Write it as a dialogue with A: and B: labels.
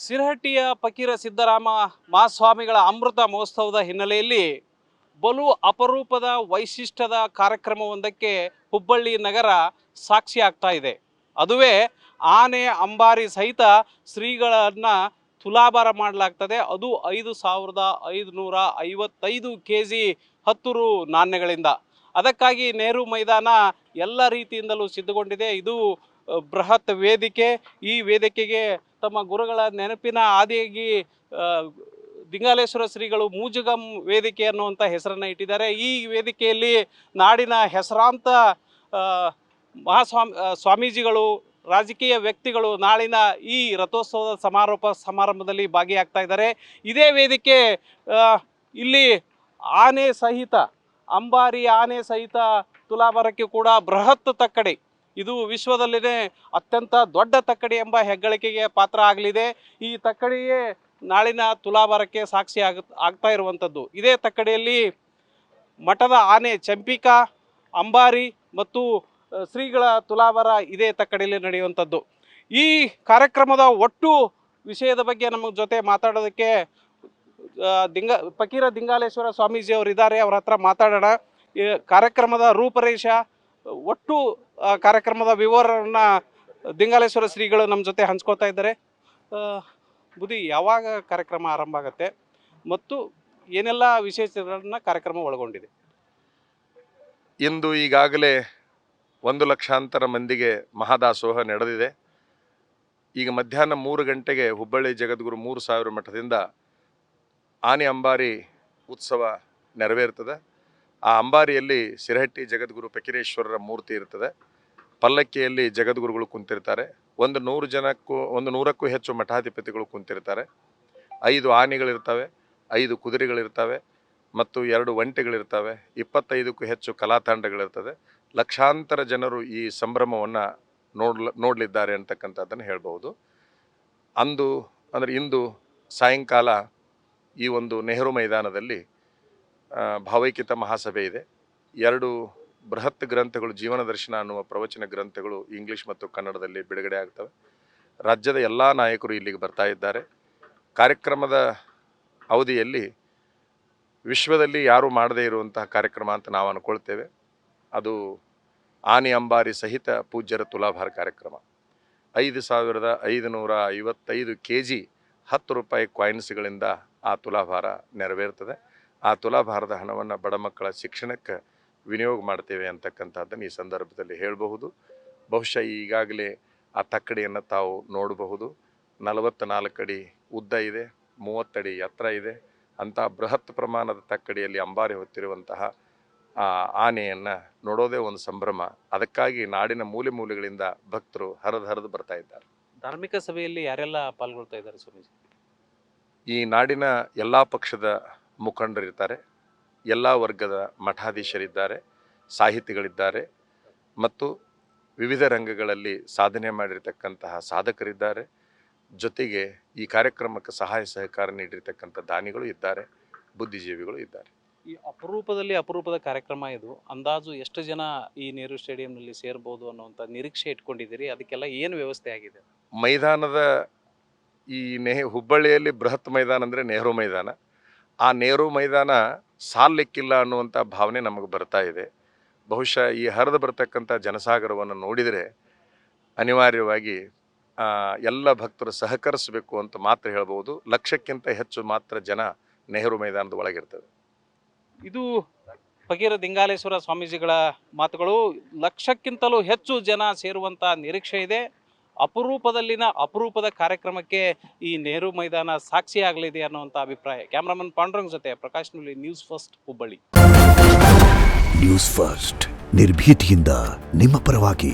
A: ಸಿರಹಟ್ಟಿಯ ಫಕೀರ ಸಿದ್ದರಾಮ ಮಹಾಸ್ವಾಮಿಗಳ ಅಮೃತ ಮಹೋತ್ಸವದ ಹಿನ್ನೆಲೆಯಲ್ಲಿ ಬಲು ಅಪರೂಪದ ವೈಶಿಷ್ಟ್ಯದ ಕಾರ್ಯಕ್ರಮವೊಂದಕ್ಕೆ ಹುಬ್ಬಳ್ಳಿ ನಗರ ಸಾಕ್ಷಿಯಾಗ್ತಾ ಇದೆ. ಅದುವೇ ಆನೆ ಅಂಬಾರಿ ಸಹಿತ ಶ್ರೀಗಳನ್ನು ತುಲಾಭಾರ ಮಾಡಲಾಗ್ತದೆ. ಅದು 5,555 kg 10 ರು ನಾಣ್ಯಗಳಿಂದ. ಅದಕ್ಕಾಗಿ ನೆಹರು ಮೈದಾನ ಎಲ್ಲ ರೀತಿಯಿಂದಲೂ ಸಿದ್ಧಗೊಂಡಿದೆ. ಇದು ಬೃಹತ್ ವೇದಿಕೆ. ಈ ವೇದಿಕೆಗೆ ತಮ್ಮ ಗುರುಗಳ ನೆನಪಿನ ಆದಿಯಾಗಿ ದಿಂಗಾಲೇಶ್ವರ ಶ್ರೀಗಳು ಮೂಜುಗಂ ವೇದಿಕೆ ಅನ್ನುವಂಥ ಹೆಸರನ್ನು ಇಟ್ಟಿದ್ದಾರೆ. ಈ ವೇದಿಕೆಯಲ್ಲಿ ನಾಡಿನ ಹೆಸರಾಂತ ಸ್ವಾಮೀಜಿಗಳು, ರಾಜಕೀಯ ವ್ಯಕ್ತಿಗಳು ನಾಳಿನ ಈ ರಥೋತ್ಸವದ ಸಮಾರಂಭದಲ್ಲಿ ಭಾಗಿಯಾಗ್ತಾ ಇದ್ದಾರೆ. ಇದೇ ವೇದಿಕೆ ಇಲ್ಲಿ ಆನೆ ಸಹಿತ ಅಂಬಾರಿ ಆನೆ ಸಹಿತ ತುಲಾಭಾರಕ್ಕೆ ಕೂಡ ಬೃಹತ್ ತಕ್ಕಡಿ, ಇದು ವಿಶ್ವದಲ್ಲಿನೇ ಅತ್ಯಂತ ದೊಡ್ಡ ತಕ್ಕಡಿ ಎಂಬ ಹೆಗ್ಗಳಿಕೆಗೆ ಪಾತ್ರ ಆಗಲಿದೆ. ಈ ತಕ್ಕಡಿಯೇ ನಾಳಿನ ತುಲಾಭಾರಕ್ಕೆ ಸಾಕ್ಷಿ ಆಗ್ತಾ ಇರುವಂಥದ್ದು. ಇದೇ ತಕ್ಕಡಿಯಲ್ಲಿ ಮಠದ ಆನೆ ಚಂಪಿಕಾ, ಅಂಬಾರಿ ಮತ್ತು ಶ್ರೀಗಳ ತುಲಾಭಾರ ಇದೇ ತಕ್ಕಡಿಯಲ್ಲಿ ನಡೆಯುವಂಥದ್ದು. ಈ ಕಾರ್ಯಕ್ರಮದ ಒಟ್ಟು ವಿಷಯದ ಬಗ್ಗೆ ನಮ್ಮ ಜೊತೆ ಮಾತಾಡೋದಕ್ಕೆ ಫಕೀರ ದಿಂಗಾಲೇಶ್ವರ ಸ್ವಾಮೀಜಿ ಅವರು ಇದ್ದಾರೆ. ಅವರ ಹತ್ರ ಮಾತಾಡೋಣ. ಈ ಕಾರ್ಯಕ್ರಮದ ರೂಪರೇಷ, ಒಟ್ಟು ಕಾರ್ಯಕ್ರಮದ ವಿವರವನ್ನು ದಿಂಗಾಲೇಶ್ವರ ಶ್ರೀಗಳು ನಮ್ಮ ಜೊತೆ ಹಂಚ್ಕೋತಾ ಇದ್ದಾರೆ. ಬುದ್ಧಿ, ಯಾವಾಗ ಕಾರ್ಯಕ್ರಮ ಆರಂಭ ಆಗುತ್ತೆ ಮತ್ತು ಏನೆಲ್ಲ ವಿಶೇಷಗಳನ್ನು ಕಾರ್ಯಕ್ರಮ ಒಳಗೊಂಡಿದೆ?
B: ಇಂದು ಈಗಾಗಲೇ 1 ಲಕ್ಷಾಂತರ ಮಂದಿಗೆ ಮಹಾದಾಸೋಹ ನಡೆದಿದೆ. ಈಗ ಮಧ್ಯಾಹ್ನ 3 ಗಂಟೆಗೆ ಹುಬ್ಬಳ್ಳಿ ಜಗದ್ಗುರು 3000 ಮಠದಿಂದ ಆನೆ ಅಂಬಾರಿ ಉತ್ಸವ ನೆರವೇರ್ತದೆ. ಆ ಅಂಬಾರಿಯಲ್ಲಿ ಸಿರಹಟ್ಟಿ ಜಗದ್ಗುರು ಫಕೀರೇಶ್ವರರ ಮೂರ್ತಿ ಇರ್ತದೆ. ಪಲ್ಲಕ್ಕಿಯಲ್ಲಿ ಜಗದ್ಗುರುಗಳು ಕುಂತಿರ್ತಾರೆ. 100ಕ್ಕೂ ಹೆಚ್ಚು ಮಠಾಧಿಪತಿಗಳು ಕುಂತಿರ್ತಾರೆ. 5 ಆನೆಗಳಿರ್ತವೆ, 5 ಕುದುರೆಗಳಿರ್ತವೆ ಮತ್ತು 2 ಒಂಟೆಗಳಿರ್ತವೆ. 25ಕ್ಕೂ ಹೆಚ್ಚು ಕಲಾತಂಡಗಳಿರ್ತದೆ. ಲಕ್ಷಾಂತರ ಜನರು ಈ ಸಂಭ್ರಮವನ್ನು ನೋಡಲಿದ್ದಾರೆ ಅಂತಕ್ಕಂಥದ್ದನ್ನು ಹೇಳ್ಬೋದು. ಇಂದು ಸಾಯಂಕಾಲ ಈ ಒಂದು ನೆಹರು ಮೈದಾನದಲ್ಲಿ ಭಾವೈಕ್ಯತಾ ಮಹಾಸಭೆ ಇದೆ. 2 ಬೃಹತ್ ಗ್ರಂಥಗಳು, ಜೀವನ ದರ್ಶನ ಅನ್ನುವ ಪ್ರವಚನ ಗ್ರಂಥಗಳು ಇಂಗ್ಲೀಷ್ ಮತ್ತು ಕನ್ನಡದಲ್ಲಿ ಬಿಡುಗಡೆ ಆಗ್ತವೆ. ರಾಜ್ಯದ ಎಲ್ಲ ನಾಯಕರು ಇಲ್ಲಿಗೆ ಬರ್ತಾ ಇದ್ದಾರೆ. ಕಾರ್ಯಕ್ರಮದ ಅವಧಿಯಲ್ಲಿ ವಿಶ್ವದಲ್ಲಿ ಯಾರೂ ಮಾಡದೇ ಇರುವಂತಹ ಕಾರ್ಯಕ್ರಮ ಅಂತ ನಾವು ಅಂದ್ಕೊಳ್ತೇವೆ. ಅದು ಆನೆ ಅಂಬಾರಿ ಸಹಿತ ಪೂಜ್ಯರ ತುಲಾಭಾರ ಕಾರ್ಯಕ್ರಮ. 5,555 kg 10 ರೂಪಾಯಿ ಕಾಯಿನ್ಸ್ಗಳಿಂದ ಆ ತುಲಾಭಾರ ನೆರವೇರ್ತದೆ. ಆ ತುಲಾಭಾರದ ಹಣವನ್ನು ಬಡ ಮಕ್ಕಳ ಶಿಕ್ಷಣಕ್ಕೆ ವಿನಿಯೋಗ ಮಾಡ್ತೇವೆ ಅಂತಕ್ಕಂಥದ್ದನ್ನು ಈ ಸಂದರ್ಭದಲ್ಲಿ ಹೇಳಬಹುದು. ಬಹುಶಃ ಈಗಾಗಲೇ ಆ ತಕ್ಕಡಿಯನ್ನು ತಾವು ನೋಡಬಹುದು. 44 ಅಡಿ ಉದ್ದ ಇದೆ, 30 ಅಡಿ ಎತ್ತರ ಇದೆ. ಅಂತಹ ಬೃಹತ್ ಪ್ರಮಾಣದ ತಕ್ಕಡಿಯಲ್ಲಿ ಅಂಬಾರಿ ಹೊತ್ತಿರುವಂತಹ ಆ ಆನೆಯನ್ನು ನೋಡೋದೇ ಒಂದು ಸಂಭ್ರಮ. ಅದಕ್ಕಾಗಿ ನಾಡಿನ ಮೂಲೆ ಮೂಲೆಗಳಿಂದ ಭಕ್ತರು ಹರಿದು ಬರ್ತಾ ಇದ್ದಾರೆ.
A: ಧಾರ್ಮಿಕ ಸಭೆಯಲ್ಲಿ ಯಾರೆಲ್ಲ ಪಾಲ್ಗೊಳ್ತಾ ಇದ್ದಾರೆ ಸ್ವಾಮೀಜಿ?
B: ಈ ನಾಡಿನ ಎಲ್ಲ ಪಕ್ಷದ ಮುಖಂಡರಿರ್ತಾರೆ, ಎಲ್ಲ ವರ್ಗದ ಮಠಾಧೀಶರಿದ್ದಾರೆ, ಸಾಹಿತಿಗಳಿದ್ದಾರೆ ಮತ್ತು ವಿವಿಧ ರಂಗಗಳಲ್ಲಿ ಸಾಧನೆ ಮಾಡಿರ್ತಕ್ಕಂತಹ ಸಾಧಕರಿದ್ದಾರೆ. ಜೊತೆಗೆ ಈ ಕಾರ್ಯಕ್ರಮಕ್ಕೆ ಸಹಾಯ ಸಹಕಾರ ನೀಡಿರ್ತಕ್ಕಂಥ ದಾನಿಗಳು ಇದ್ದಾರೆ, ಬುದ್ಧಿಜೀವಿಗಳು ಇದ್ದಾರೆ.
A: ಈ ಅಪರೂಪದ ಕಾರ್ಯಕ್ರಮ ಇದು. ಅಂದಾಜು ಎಷ್ಟು ಜನ ಈ ನೆಹರು ಸ್ಟೇಡಿಯಂನಲ್ಲಿ ಸೇರ್ಬೋದು ಅನ್ನುವಂಥ ನಿರೀಕ್ಷೆ ಇಟ್ಕೊಂಡಿದ್ದೀರಿ? ಅದಕ್ಕೆಲ್ಲ ಏನು ವ್ಯವಸ್ಥೆ ಆಗಿದೆ?
B: ಮೈದಾನದ ಈ ಹುಬ್ಬಳ್ಳಿಯಲ್ಲಿ ಬೃಹತ್ ಮೈದಾನ ಅಂದರೆ ನೆಹರು ಮೈದಾನ. ಆ ನೆಹರು ಮೈದಾನ ಸಾಲಿಕ್ಕಿಲ್ಲ ಅನ್ನುವಂಥ ಭಾವನೆ ನಮಗೆ ಬರ್ತಾ ಇದೆ. ಬಹುಶಃ ಈ ಹರಿದು ಬರ್ತಕ್ಕಂಥ ಜನಸಾಗರವನ್ನು ನೋಡಿದರೆ ಅನಿವಾರ್ಯವಾಗಿ ಎಲ್ಲ ಭಕ್ತರು ಸಹಕರಿಸಬೇಕು ಅಂತ ಮಾತ್ರ ಹೇಳ್ಬೋದು. 1 ಲಕ್ಷಕ್ಕಿಂತ ಹೆಚ್ಚು ಮಾತ್ರ ಜನ ನೆಹರು ಮೈದಾನದ ಒಳಗಿರ್ತದೆ.
A: ಇದು ಫಕೀರ ದಿಂಗಾಲೇಶ್ವರ ಸ್ವಾಮೀಜಿಗಳ ಮಾತುಗಳು. 1 ಲಕ್ಷಕ್ಕಿಂತಲೂ ಹೆಚ್ಚು ಜನ ಸೇರುವಂಥ ನಿರೀಕ್ಷೆ ಇದೆ. ಅಪರೂಪದ ಕಾರ್ಯಕ್ರಮಕ್ಕೆ ಈ ನೆಹರು ಮೈದಾನ ಸಾಕ್ಷಿಯಾಗಲಿದೆ ಅನ್ನುವಂಥ ಅಭಿಪ್ರಾಯ. ಕ್ಯಾಮ್ರಾಮನ್ ಪಾಂಡುರಂಗ್ ಜೊತೆ Prakash Nuli, news first, Hubballi.
C: News first, ನಿರ್ಭೀತಿಯಿಂದ ನಿಮ್ಮ ಪರವಾಗಿ.